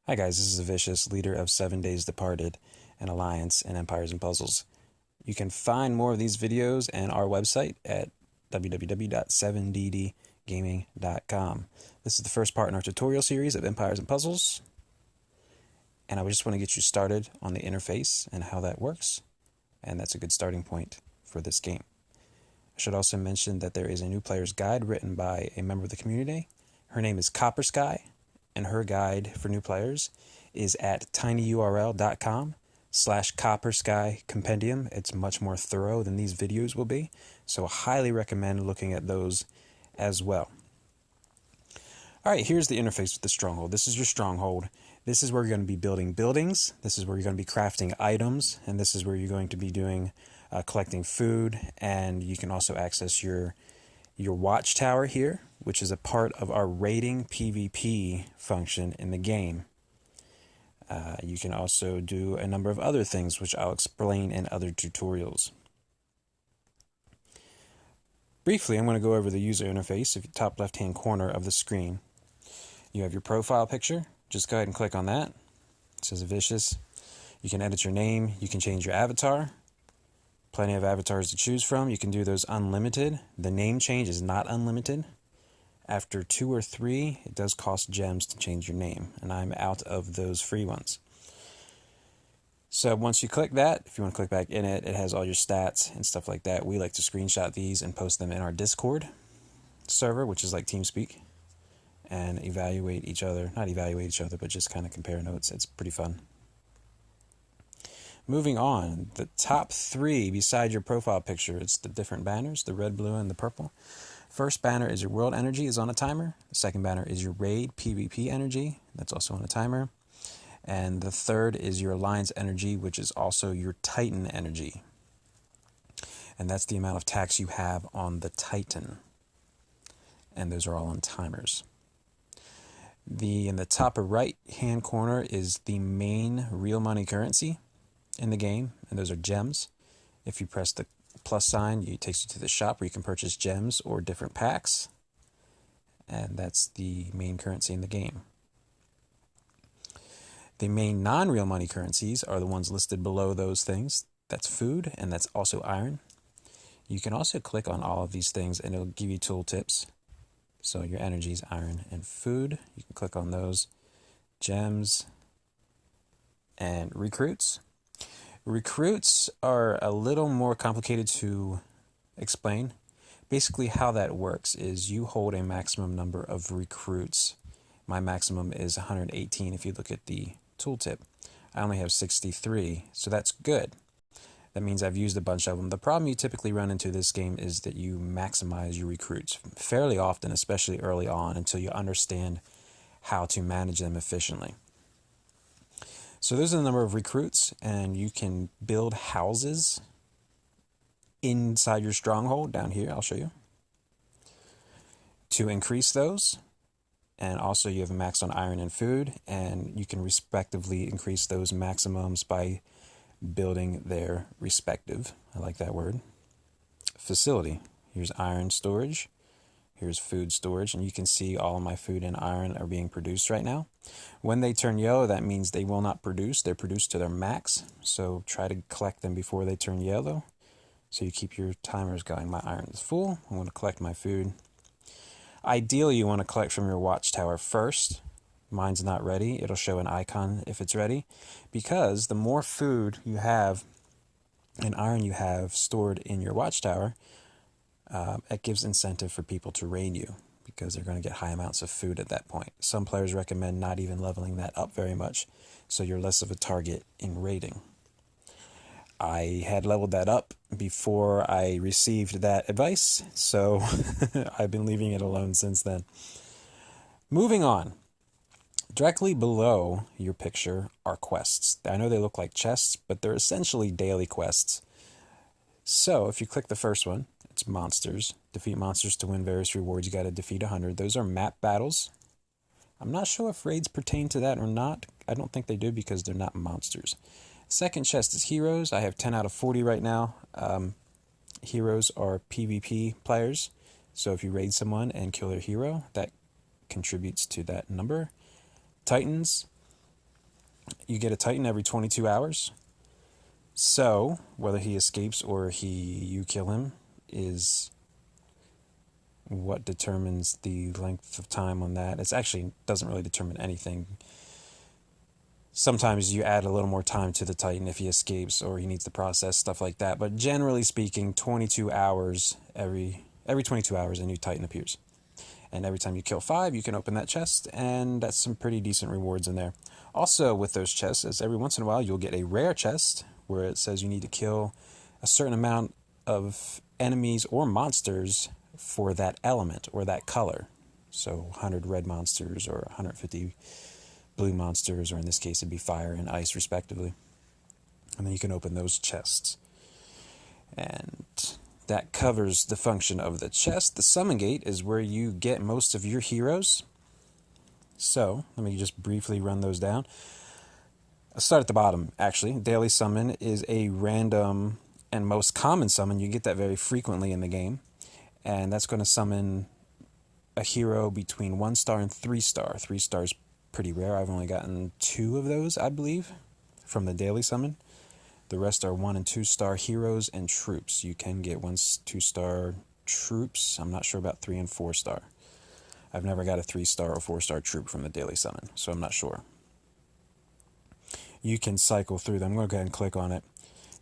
Hi guys, this is Vicious, leader of 7 Days Departed, an alliance in Empires and Puzzles. You can find more of these videos and our website at www.7ddgaming.com. This is the first part in our tutorial series of Empires and Puzzles, and I just want to get you started on the interface and how that works, and that's a good starting point for this game. I should also mention that there is a new player's guide written by a member of the community. Her name is Copper Sky, and her guide for new players is at tinyurl.com/coppersky-compendium. It's much more thorough than these videos will be, so I highly recommend looking at those as well. Alright, here's the interface with the stronghold. This is your stronghold. This is where you're going to be building buildings. This is where you're going to be crafting items, and this is where you're going to be doing collecting food, and you can also access your watchtower here, which is a part of our raiding PvP function in the game. You can also do a number of other things, which I'll explain in other tutorials. Briefly, I'm going to go over the user interface. If you top left-hand corner of the screen, you have your profile picture. Just go ahead and click on that. It says Vicious. You can edit your name. You can change your avatar. Plenty of avatars to choose from. You can do those unlimited. The name change is not unlimited. After 2 or 3, it does cost gems to change your name, and I'm out of those free ones. So once you click that, if you want to click back in it, it has all your stats and stuff like that. We like to screenshot these and post them in our Discord server, which is like TeamSpeak, and evaluate each other. Not evaluate each other, but just kind of compare notes. It's pretty fun. Moving on, the top 3 beside your profile picture, it's the different banners, the red, blue, and the purple. First banner is your world energy, is on a timer. The second banner is your raid PvP energy, that's also on a timer. And the third is your alliance energy, which is also your Titan energy. And that's the amount of tax you have on the Titan. And those are all on timers. In the top right hand corner is the main real money currency in the game, and those are gems. If you press the plus sign, it takes you to the shop where you can purchase gems or different packs, and that's the main currency in the game. The main non-real money currencies are the ones listed below those things. That's food, and that's also iron. You can also click on all of these things and it'll give you tool tips. So your energies, iron, and food, you can click on those. Gems and recruits. Recruits are a little more complicated to explain. Basically how that works is you hold a maximum number of recruits. My maximum is 118 if you look at the tooltip. I only have 63, so that's good. That means I've used a bunch of them. The problem you typically run into this game is that you maximize your recruits fairly often, especially early on, until you understand how to manage them efficiently. So there's a number of recruits, and you can build houses inside your stronghold down here. I'll show you. To increase those, and also you have a max on iron and food, and you can respectively increase those maximums by building their respective, I like that word, facility. Here's iron storage. Here's food storage, and you can see all of my food and iron are being produced right now. When they turn yellow, that means they will not produce. They're produced to their max, so try to collect them before they turn yellow. So you keep your timers going. My iron is full. I want to collect my food. Ideally, you want to collect from your watchtower first. Mine's not ready. It'll show an icon if it's ready, because the more food you have and iron you have stored in your watchtower, it gives incentive for people to raid you, because they're going to get high amounts of food at that point. Some players recommend not even leveling that up very much, so you're less of a target in raiding. I had leveled that up before I received that advice, so I've been leaving it alone since then. Moving on. Directly below your picture are quests. I know they look like chests, but they're essentially daily quests. So if you click the first one, it's monsters. Defeat monsters to win various rewards. You got to defeat 100. Those are map battles. I'm not sure if raids pertain to that or not. I don't think they do because they're not monsters. Second chest is heroes. I have 10 out of 40 right now. Heroes are PvP players. So if you raid someone and kill their hero, that contributes to that number. Titans. You get a Titan every 22 hours. So whether he escapes or you kill him is what determines the length of time on that. It actually doesn't really determine anything. Sometimes you add a little more time to the Titan if he escapes or he needs to process, stuff like that. But generally speaking, 22 hours, every 22 hours, a new Titan appears. And every time you kill 5, you can open that chest, and that's some pretty decent rewards in there. Also with those chests, is every once in a while you'll get a rare chest where it says you need to kill a certain amount of enemies or monsters for that element or that color. So 100 red monsters or 150 blue monsters, or in this case it'd be fire and ice respectively. And then you can open those chests. And that covers the function of the chest. The summon gate is where you get most of your heroes. So let me just briefly run those down. I'll start at the bottom, actually. Daily summon is a random and most common summon. You get that very frequently in the game. And that's going to summon a hero between 1 star and 3 star. 3 stars pretty rare. I've only gotten 2 of those, I believe, from the daily summon. The rest are 1 and 2 star heroes and troops. You can get 1 2 star troops. I'm not sure about 3 and 4 star. I've never got a 3 star or 4 star troop from the daily summon, so I'm not sure. You can cycle through them. I'm going to go ahead and click on it.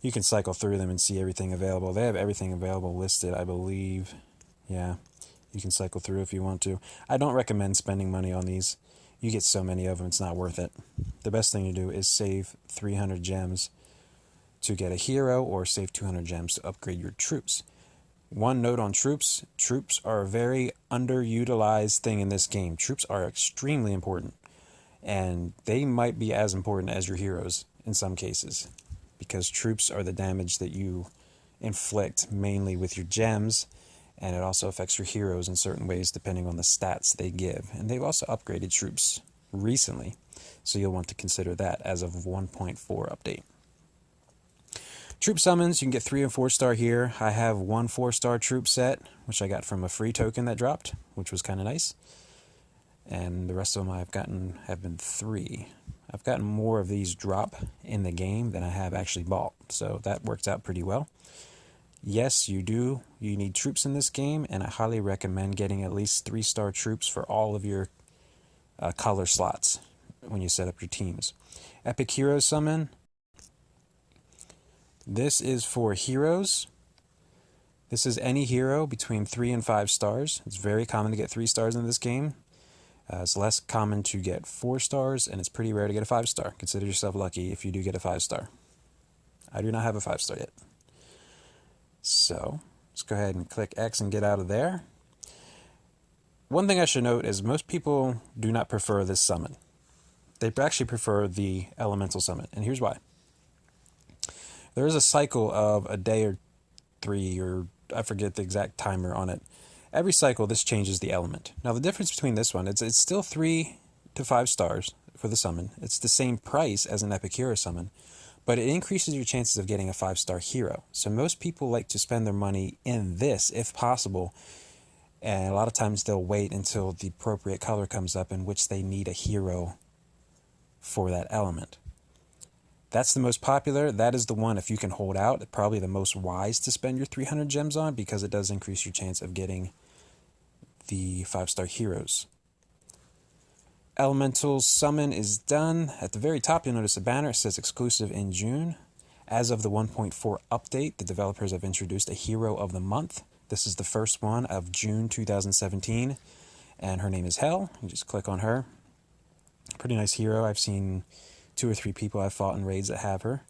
You can cycle through them and see everything available. They have everything available listed, I believe. Yeah, you can cycle through if you want to. I don't recommend spending money on these. You get so many of them, it's not worth it. The best thing to do is save 300 gems to get a hero, or save 200 gems to upgrade your troops. One note on troops. Troops are a very underutilized thing in this game. Troops are extremely important, and they might be as important as your heroes in some cases, because troops are the damage that you inflict mainly with your gems, and it also affects your heroes in certain ways depending on the stats they give. And they've also upgraded troops recently, so you'll want to consider that as of 1.4 update. Troop summons, you can get 3 and 4 star here. I have 1 4-star troop set, which I got from a free token that dropped, which was kind of nice. And the rest of them I've gotten have been 3. I've gotten more of these drop in the game than I have actually bought, so that worked out pretty well. Yes, you need troops in this game, and I highly recommend getting at least 3-star troops for all of your color slots when you set up your teams. Epic Hero Summon. This is for heroes. This is any hero between 3 and 5 stars. It's very common to get 3 stars in this game. It's less common to get 4 stars, and it's pretty rare to get a 5 star. Consider yourself lucky if you do get a 5 star. I do not have a 5 star yet. So, let's go ahead and click X and get out of there. One thing I should note is most people do not prefer this summon. They actually prefer the elemental summon, and here's why. There is a cycle of a day or 3, or I forget the exact timer on it. Every cycle, this changes the element. Now, the difference between this one, it's still 3 to 5 stars for the summon. It's the same price as an Epic Hero Summon, but it increases your chances of getting a 5-star hero. So most people like to spend their money in this, if possible, and a lot of times they'll wait until the appropriate color comes up in which they need a hero for that element. That's the most popular. That is the one, if you can hold out, probably the most wise to spend your 300 gems on, because it does increase your chance of getting the 5-star heroes. Elemental Summon is done. At the very top, you'll notice a banner. It says exclusive in June. As of the 1.4 update, the developers have introduced a Hero of the Month. This is the first one of June 2017, and her name is Hel. You just click on her. Pretty nice hero. I've seen 2 or 3 people I've fought in raids that have her.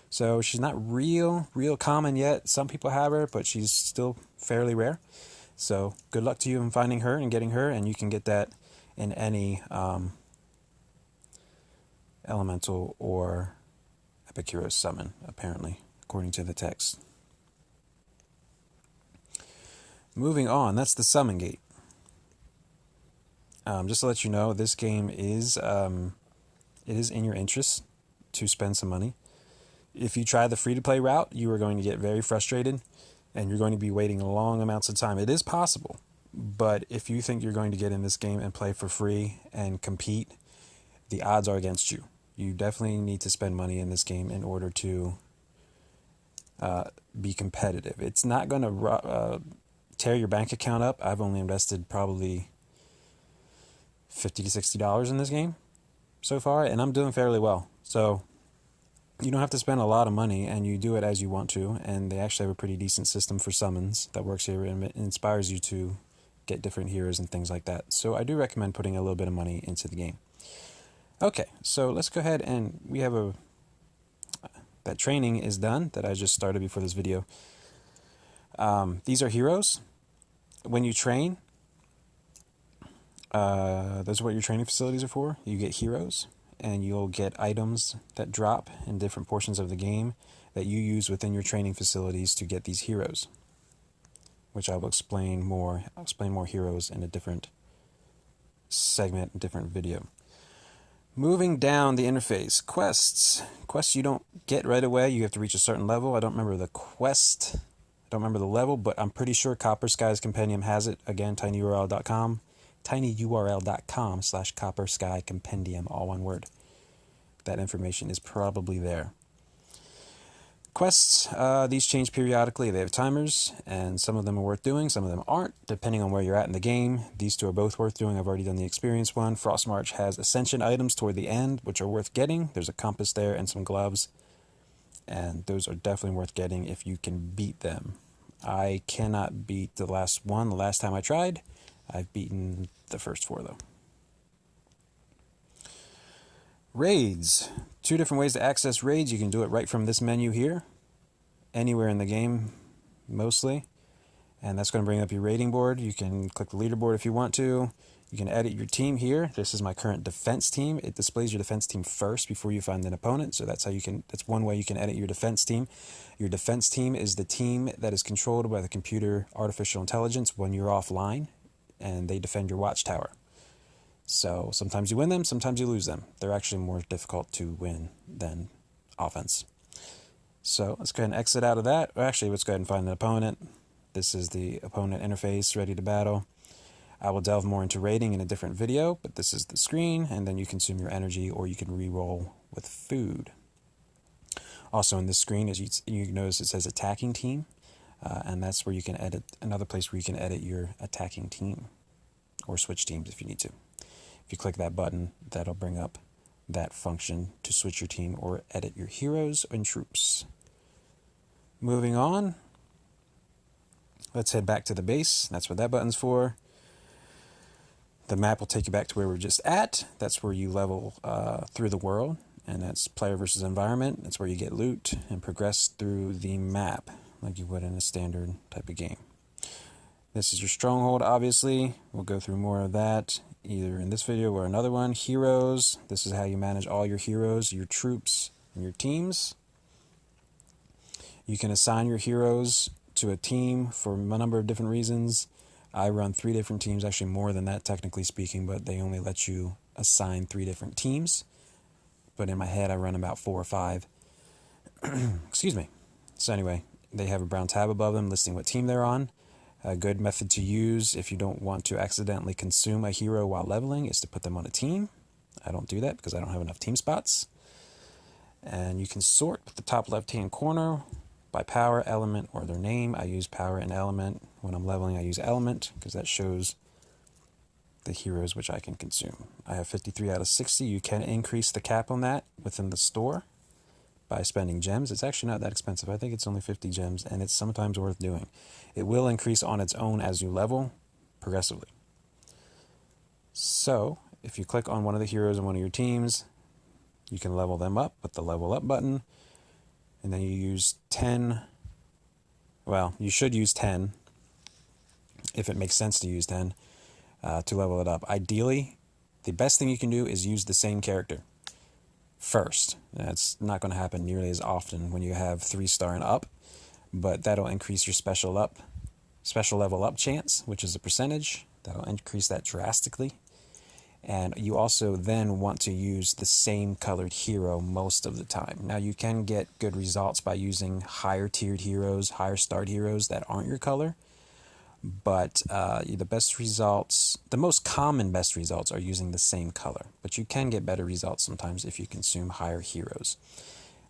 So she's not real common yet. Some people have her, but she's still fairly rare. So good luck to you in finding her and getting her, and you can get that in any elemental or Epic Hero Summon, apparently, according to the text. Moving on, that's the Summon Gate. Just to let you know, this game is it is in your interest to spend some money. If you try the free-to-play route, you are going to get very frustrated, and you're going to be waiting long amounts of time. It is possible, but if you think you're going to get in this game and play for free and compete, the odds are against you. You definitely need to spend money in this game in order to be competitive. It's not going to tear your bank account up. I've only invested probably $50 to $60 in this game so far, and I'm doing fairly well. So you don't have to spend a lot of money, and you do it as you want to, and they actually have a pretty decent system for summons that works here, and it inspires you to get different heroes and things like that. So I do recommend putting a little bit of money into the game. Okay, so let's go ahead, and we have that training is done that I just started before this video. These are heroes. When you train, those are what your training facilities are for. You get heroes, and you'll get items that drop in different portions of the game that you use within your training facilities to get these heroes, which I will explain more. I'll explain more heroes in a different segment, a different video. Moving down the interface, quests. Quests you don't get right away. You have to reach a certain level. I don't remember the quest. I don't remember the level, but I'm pretty sure Copper Sky's Compendium has it. Again, tinyurl.com. tinyurl.com/Copper Sky Compendium, all one word. That information is probably there. Quests, these change periodically. They have timers, and some of them are worth doing, some of them aren't, depending on where you're at in the game. These two are both worth doing. I've already done the experience one. Frost March has Ascension items toward the end, which are worth getting. There's a compass there and some gloves, and those are definitely worth getting if you can beat them. I cannot beat the last one. The last time I tried, I've beaten the first 4, though. Raids. 2 different ways to access raids. You can do it right from this menu here, anywhere in the game, mostly. And that's going to bring up your raiding board. You can click the leaderboard if you want to. You can edit your team here. This is my current defense team. It displays your defense team first before you find an opponent. So that's one way you can edit your defense team. Your defense team is the team that is controlled by the computer artificial intelligence when you're offline, and they defend your watchtower. So sometimes you win them, sometimes you lose them. They're actually more difficult to win than offense. So let's go ahead and exit out of that. Actually, let's go ahead and find an opponent. This is the opponent interface, ready to battle. I will delve more into raiding in a different video, but this is the screen, and then you consume your energy, or you can re-roll with food. Also in this screen, as you notice, it says attacking team, and that's where you can edit, another place where you can edit your attacking team, or switch teams if you need to. If you click that button, that'll bring up that function to switch your team or edit your heroes and troops. Moving on, let's head back to the base. That's what that button's for. The map will take you back to where we're just at. That's where you level through the world, and that's player versus environment. That's where you get loot and progress through the map like you would in a standard type of game. This is your stronghold, obviously. We'll go through more of that either in this video or another one. Heroes. This is how you manage all your heroes, your troops, and your teams. You can assign your heroes to a team for a number of different reasons. I run 3 different teams, actually more than that technically speaking, but they only let you assign 3 different teams. But in my head, I run about 4 or 5. Excuse me. So anyway, they have a brown tab above them listing what team they're on. A good method to use if you don't want to accidentally consume a hero while leveling is to put them on a team. I don't do that because I don't have enough team spots. And you can sort with the top left-hand corner by power, element, or their name. I use power and element. When I'm leveling, I use element because that shows the heroes which I can consume. I have 53 out of 60. You can increase the cap on that within the store by spending gems. It's actually not that expensive. I think it's only 50 gems, and it's sometimes worth doing. It will increase on its own as you level progressively. So if you click on one of the heroes in one of your teams, you can level them up with the level up button, and then you use 10. Well, you should use 10 if it makes sense to use 10 to level it up. Ideally, the best thing you can do is use the same character first. That's not going to happen nearly as often when you have 3-star and up, but that'll increase your special level up chance, which is a percentage. That'll increase that drastically. And you also then want to use the same colored hero most of the time. Now you can get good results by using higher tiered heroes, higher starred heroes that aren't your color, but the best results, the most common best results are using the same color, but you can get better results sometimes if you consume higher heroes.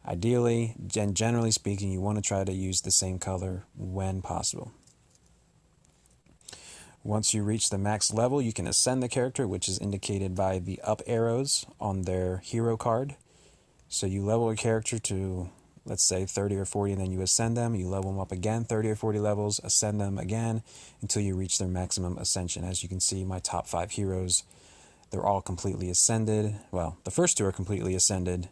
Ideally, generally speaking, you want to try to use the same color when possible. Once you reach the max level, you can ascend the character, which is indicated by the up arrows on their hero card. So you level a character to, let's say, 30 or 40, and then you ascend them. You level them up again, 30 or 40 levels, ascend them again until you reach their maximum ascension. As you can see, my top 5 heroes, they're all completely ascended. Well, the first 2 are completely ascended.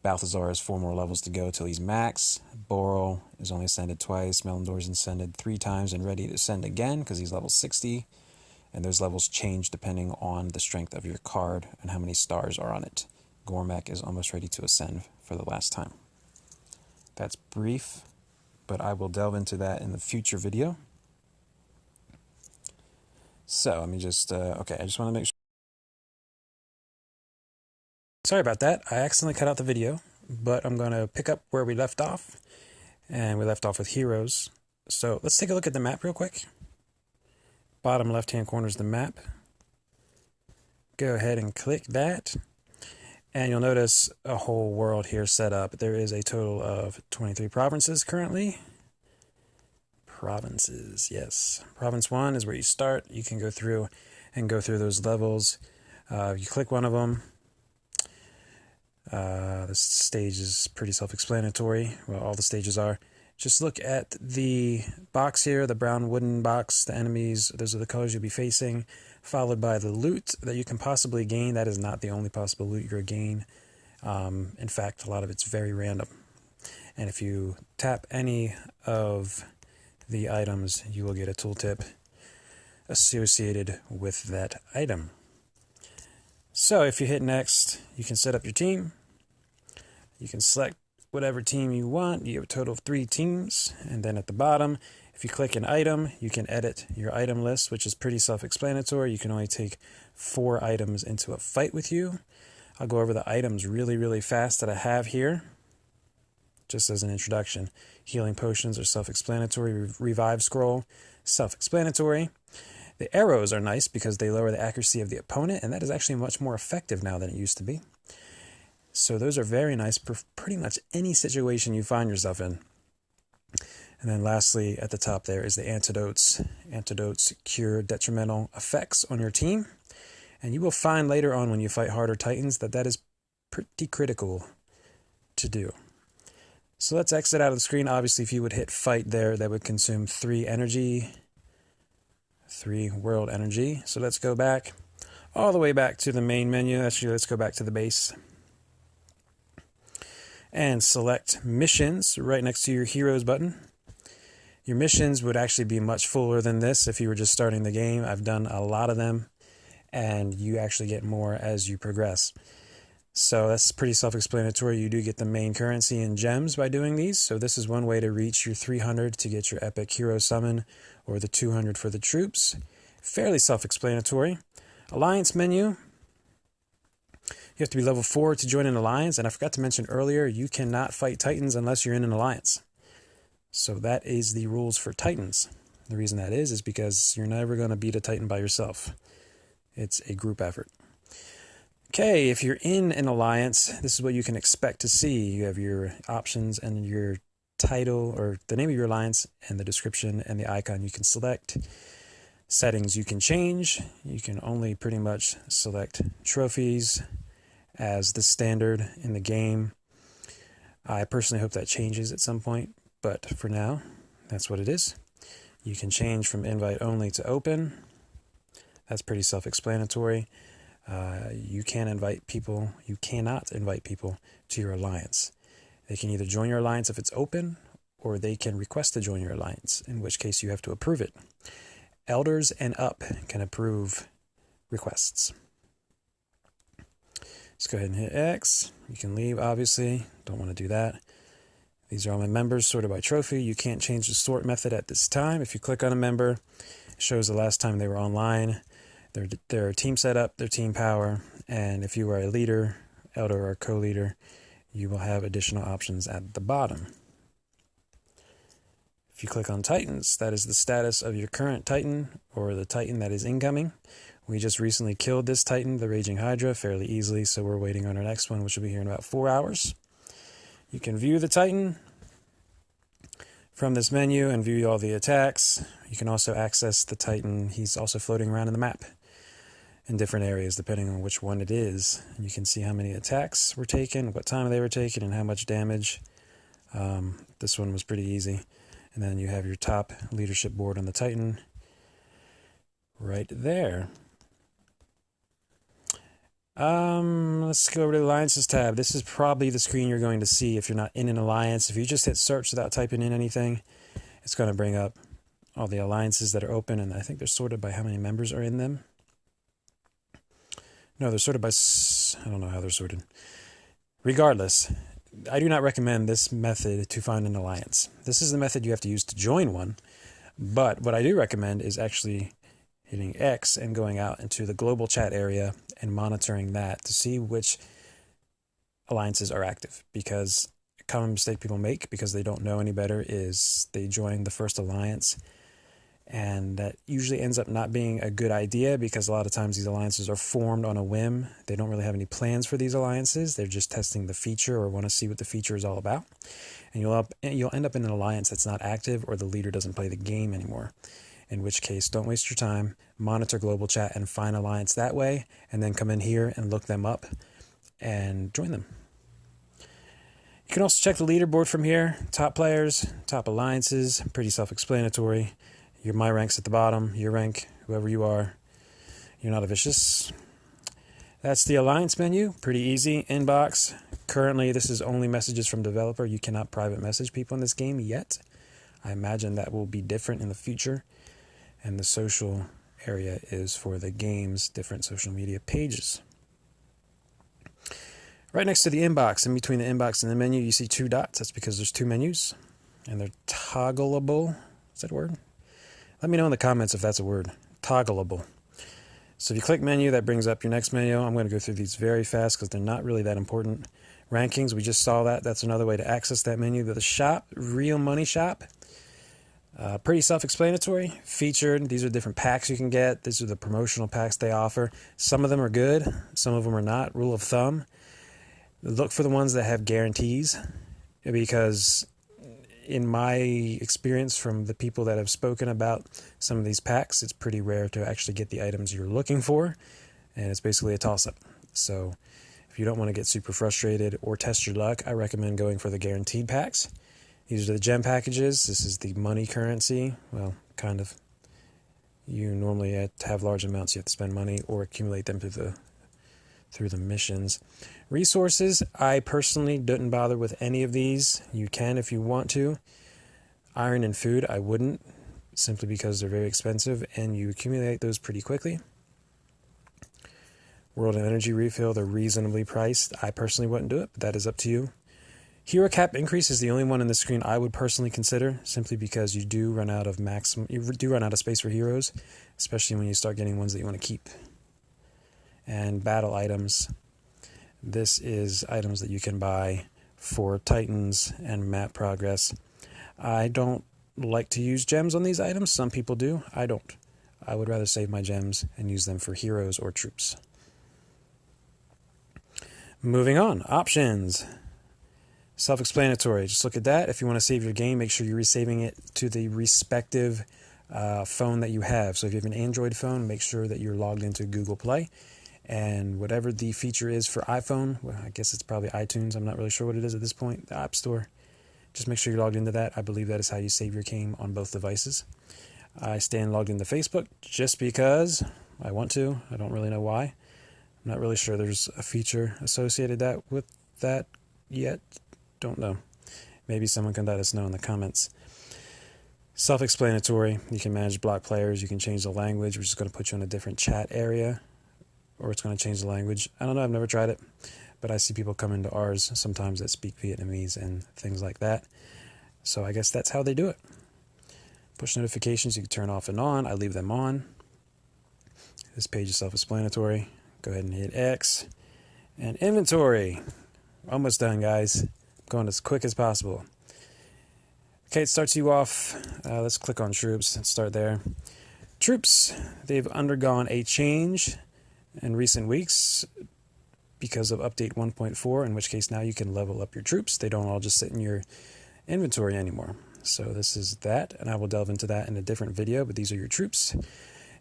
Balthazar has 4 more levels to go till he's max. Boral is only ascended twice. Melindor's ascended 3 times and ready to ascend again because he's level 60. And those levels change depending on the strength of your card and how many stars are on it. Gormak is almost ready to ascend for the last time. That's brief, but I will delve into that in the future video. So let me just, okay, I just want to make sure. Sorry about that. I accidentally cut out the video, but I'm going to pick up where we left off. And we left off with heroes. So let's take a look at the map real quick. Bottom left-hand corner is the map. Go ahead and click that. And you'll notice a whole world here set up. There is a total of 23 provinces currently. Provinces, yes. Province 1 is where you start. You can go through those levels. You click one of them. This stage is pretty self-explanatory. Well, all the stages are. Just look at the box here, the brown wooden box, the enemies. Those are the colors you'll be facing, followed by the loot that you can possibly gain. That is not the only possible loot you'll gain. In fact, a lot of it's very random. And if you tap any of the items, you will get a tooltip associated with that item. So if you hit next, you can set up your team. You can select whatever team you want. You have a total of 3 teams. And then at the bottom, if you click an item, you can edit your item list, which is pretty self-explanatory. You can only take 4 items into a fight with you. I'll go over the items really, really fast that I have here, just as an introduction. Healing potions are self-explanatory. Revive scroll, self-explanatory. The arrows are nice because they lower the accuracy of the opponent, and that is actually much more effective now than it used to be. So those are very nice for pretty much any situation you find yourself in. And then lastly, at the top there is the antidotes. Antidotes cure detrimental effects on your team. And you will find later on when you fight harder titans that is pretty critical to do. So let's exit out of the screen. Obviously, if you would hit fight there, that would consume 3 energy. 3 world energy. So let's go back all the way back to the main menu. Actually, let's go back to the base. And select missions right next to your heroes button. Your missions would actually be much fuller than this if you were just starting the game. I've done a lot of them, and you actually get more as you progress. So that's pretty self-explanatory. You do get the main currency and gems by doing these. So this is one way to reach your 300 to get your epic hero summon, or the 200 for the troops. Fairly self-explanatory. Alliance menu. You have to be level 4 to join an alliance, and I forgot to mention earlier, you cannot fight titans unless you're in an alliance. So that is the rules for titans. The reason that is because you're never going to beat a titan by yourself. It's a group effort. Okay, if you're in an alliance, this is what you can expect to see. You have your options and your title, or the name of your alliance, and the description and the icon you can select. Settings you can change. You can only pretty much select trophies as the standard in the game. I personally hope that changes at some point, but for now, that's what it is. You can change from invite only to open. That's pretty self-explanatory. You can invite people. You cannot invite people to your alliance. They can either join your alliance if it's open, or they can request to join your alliance, in which case you have to approve it. Elders and up can approve requests. Let's go ahead and hit X. You can leave, obviously. Don't want to do that. These are all my members sorted by trophy. You can't change the sort method at this time. If you click on a member, it shows the last time they were online, their team setup, their team power, and if you are a leader, elder, or co-leader, you will have additional options at the bottom. If you click on Titans, that is the status of your current Titan or the Titan that is incoming. We just recently killed this Titan, the Raging Hydra, fairly easily, so we're waiting on our next one, which will be here in about 4 hours. You can view the Titan from this menu and view all the attacks. You can also access the Titan. He's also floating around in the map in different areas, depending on which one it is. You can see how many attacks were taken, what time they were taken, and how much damage. This one was pretty easy. And then you have your top leadership board on the Titan right there. Let's go over to the Alliances tab. This is probably the screen you're going to see if you're not in an alliance. If you just hit search without typing in anything, it's going to bring up all the alliances that are open, and I think they're sorted by how many members are in them. No, they're sorted by... I don't know how they're sorted. Regardless, I do not recommend this method to find an alliance. This is the method you have to use to join one, but what I do recommend is actually hitting X and going out into the global chat area and monitoring that to see which alliances are active. Because a common mistake people make because they don't know any better is they join the first alliance, and that usually ends up not being a good idea because a lot of times these alliances are formed on a whim. They don't really have any plans for these alliances. They're just testing the feature or want to see what the feature is all about. And you'll end up in an alliance that's not active, or the leader doesn't play the game anymore. In which case, don't waste your time, monitor global chat and find alliance that way, and then come in here and look them up and join them. You can also check the leaderboard from here. Top players, top alliances, pretty self-explanatory. Your my rank's at the bottom, your rank, whoever you are. You're not a vicious. That's the alliance menu, pretty easy. Inbox. Currently, this is only messages from developer. You cannot private message people in this game yet. I imagine that will be different in the future. And the social area is for the game's different social media pages. Right next to the inbox, in between the inbox and the menu, you see 2 dots. That's because there's 2 menus, and they're toggleable. Is that a word? Let me know in the comments if that's a word. Toggleable. So if you click menu, that brings up your next menu. I'm going to go through these very fast because they're not really that important. Rankings, we just saw that. That's another way to access that menu. The shop, real money shop. Pretty self-explanatory. Featured. These are different packs you can get. These are the promotional packs they offer. Some of them are good. Some of them are not. Rule of thumb. Look for the ones that have guarantees, because in my experience from the people that have spoken about some of these packs, it's pretty rare to actually get the items you're looking for, and it's basically a toss-up. So if you don't want to get super frustrated or test your luck, I recommend going for the guaranteed packs. These are the gem packages. This is the money currency. Well, kind of. You normally have to have large amounts. You have to spend money or accumulate them through the missions. Resources, I personally didn't bother with any of these. You can if you want to. Iron and food, I wouldn't, simply because they're very expensive and you accumulate those pretty quickly. World and energy refill, they're reasonably priced. I personally wouldn't do it, but that is up to you. Hero cap increase is the only one in the screen I would personally consider, simply because you do run out of space for heroes, especially when you start getting ones that you want to keep. And battle items. This is items that you can buy for Titans and map progress. I don't like to use gems on these items. Some people do. I don't. I would rather save my gems and use them for heroes or troops. Moving on. Options. Self-explanatory. Just look at that. If you want to save your game, make sure you're resaving it to the respective phone that you have. So if you have an Android phone, make sure that you're logged into Google Play. And whatever the feature is for iPhone, well, I guess it's probably iTunes. I'm not really sure what it is at this point. The App Store. Just make sure you're logged into that. I believe that is how you save your game on both devices. I stand logged into Facebook just because I want to. I don't really know why. I'm not really sure there's a feature associated with that yet. Don't know. Maybe someone can let us know in the comments. Self-explanatory. You can manage block players. You can change the language, which is going to put you in a different chat area. Or it's going to change the language. I don't know. I've never tried it. But I see people come into ours sometimes that speak Vietnamese and things like that. So I guess that's how they do it. Push notifications you can turn off and on. I leave them on. This page is self-explanatory. Go ahead and hit X. And inventory. Almost done, guys. I'm going as quick as possible. Okay, it starts you off. Let's click on troops and start there. Troops, they've undergone a change in recent weeks because of update 1.4, in which case now you can level up your troops. They don't all just sit in your inventory anymore. So this is that, and I will delve into that in a different video, but these are your troops.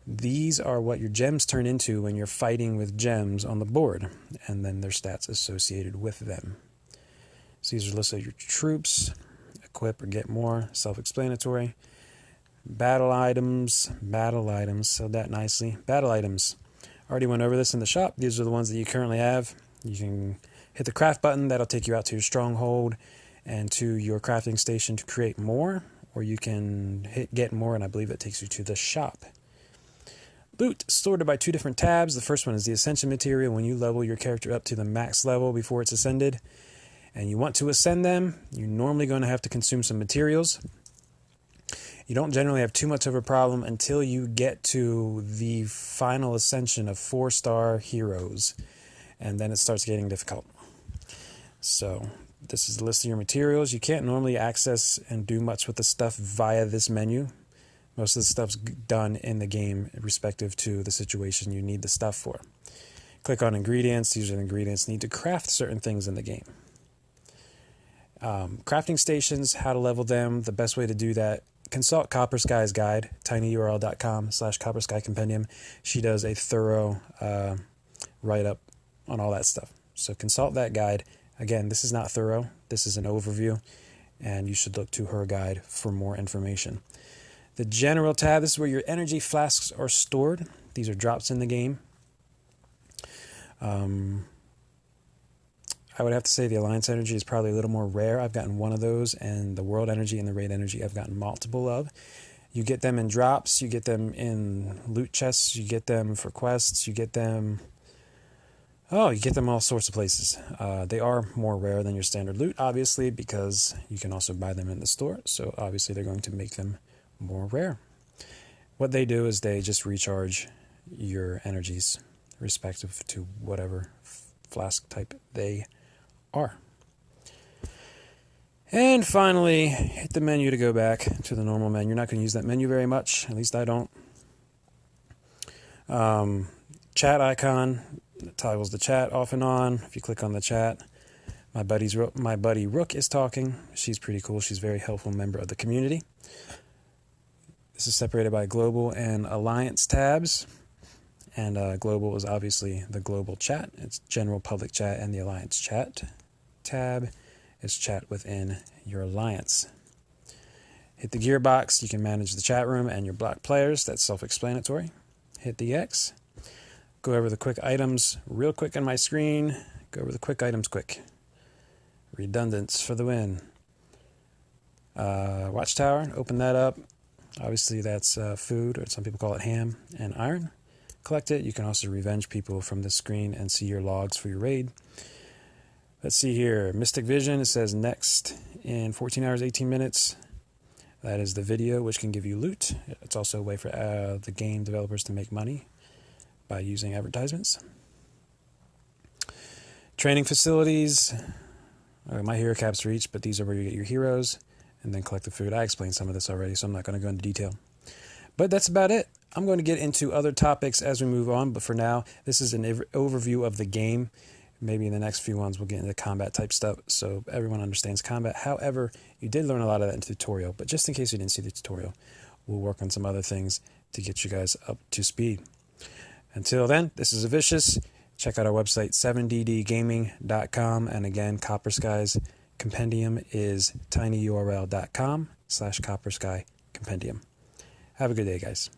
These are what your gems turn into when you're fighting with gems on the board, and then their stats associated with them. So these are listed your troops. Equip or get more, self-explanatory. Battle items, said that nicely. Battle items, already went over this in the shop. These are the ones that you currently have. You can hit the craft button, that'll take you out to your stronghold and to your crafting station to create more, or you can hit get more, and I believe that takes you to the shop. Loot, sorted by two different tabs. The first one is the ascension material. When you level your character up to the max level before it's ascended, and you want to ascend them, you're normally going to have to consume some materials. You don't generally have too much of a problem until you get to the final ascension of 4-star heroes, and then it starts getting difficult. So this is the list of your materials. You can't normally access and do much with the stuff via this menu. Most of the stuff's done in the game respective to the situation you need the stuff for. Click on ingredients. These are the ingredients needed to craft certain things in the game. Crafting stations, how to level them, the best way to do that, consult Copper Sky's guide, tinyurl.com/coppersky compendium. She does a thorough write-up on all that stuff. So consult that guide. Again, this is not thorough. This is an overview, and you should look to her guide for more information. The general tab, this is where your energy flasks are stored. These are drops in the game. I would have to say the Alliance Energy is probably a little more rare. I've gotten one of those, and the World Energy and the Raid Energy I've gotten multiple of. You get them in drops, you get them in loot chests, you get them for quests, you get them... Oh, you get them all sorts of places. They are more rare than your standard loot, obviously, because you can also buy them in the store, so obviously they're going to make them more rare. What they do is they just recharge your energies, respective to whatever flask type they are. And finally, hit the menu to go back to the normal menu. You're not going to use that menu very much, at least I don't. Chat icon toggles the chat off and on. If you click on the chat, my buddy Rook is talking. She's pretty cool. She's a very helpful member of the community. This is separated by global and alliance tabs. And global is obviously the global chat. It's general public chat, and the alliance chat tab is chat within your alliance. Hit the gearbox. You can manage the chat room and your block players. That's self-explanatory. Hit the X. Go over the quick items real quick on my screen. Go over the quick items quick. Redundance for the win. Watchtower. Open that up. Obviously that's food, or some people call it ham and iron. Collect it. You can also revenge people from this screen and see your logs for your raid. Let's see here. Mystic Vision, it says next in 14 hours, 18 minutes. That is the video, which can give you loot. It's also a way for the game developers to make money by using advertisements. Training facilities. My hero caps reach, but these are where you get your heroes. And then collect the food. I explained some of this already, so I'm not going to go into detail. But that's about it. I'm going to get into other topics as we move on, but for now, this is an overview of the game. Maybe in the next few ones, we'll get into combat type stuff, so everyone understands combat. However, you did learn a lot of that in the tutorial, but just in case you didn't see the tutorial, we'll work on some other things to get you guys up to speed. Until then, this is Avicious. Check out our website, 7ddgaming.com, and again, Copper Sky's compendium is tinyurl.com/coppersky compendium. Have a good day, guys.